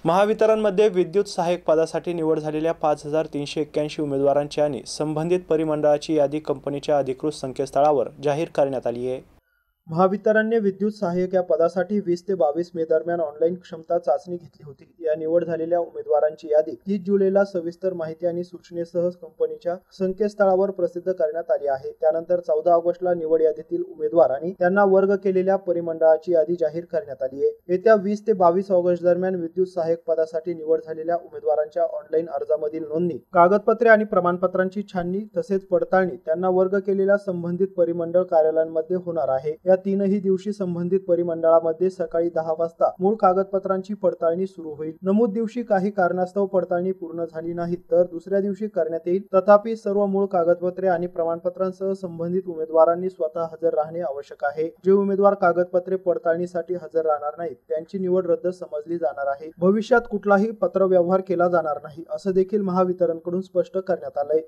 महावितरणमध्ये विद्युत सहाय्यक पदासाठी निवड झालेल्या 5381 उमेदवारांची आणि संबंधित परिमंडळाची यादी कंपनीच्या अधिकृत संकेतस्थळावर जाहीर करण्यात आली आहे। महावितरणने विद्युत सहाय्यक या पदासाठी 20 ते 22 मे दरम्यान ऑनलाईन क्षमता चाचणी घेतली होती। या निवड झालेल्या उमेदवारांची यादी 30 जुलैला सविस्तर माहिती आणि सूचनेसह कंपनीच्या संकेतस्थळावर प्रसिद्ध करण्यात आली आहे। त्यानंतर 14 ऑगस्टला निवड यादीतील उमेदवार आणि त्यांना वर्ग केलेल्या परिमंडळाची यादी जाहीर करण्यात आली आहे। येत्या 20 ते 22 ऑगस्ट दरम्यान विद्युत सहाय्यक पदासाठी निवड झालेल्या उमेदवारांच्या ऑनलाईन अर्जामधील नोंदणी, कागदपत्रे आणि प्रमाणपत्रांची छाननी तसेच पडताळणी त्यांना वर्ग केलेल्या संबंधित परिमंडळ कार्यालयांमध्ये होणार आहे। या तीनही दिवशी संबंधित परिमंडळामध्ये सकाळी 10 वाजता मूळ कागदपत्रांची पडताळणी सुरू होईल। नमूद दिवशी काही कारणास्तव पडताळणी पूर्ण झाली नाही तर दुसऱ्या दिवशी करण्यात येईल। तथापि सर्व मूळ कागदपत्रे आणि प्रमाणपत्रांसह संबंधित उमेदवारांनी स्वतः हजर राहणे आवश्यक आहे। जे उमेदवार कागदपत्रे पडताळणीसाठी हजर राहणार नाहीत त्यांची निवड रद्द समजली जाणार आहे। भविष्यात कुठलाही पत्रव्यवहार केला जाणार नाही असं देखील महावितरणकडून स्पष्ट करण्यात आलंय।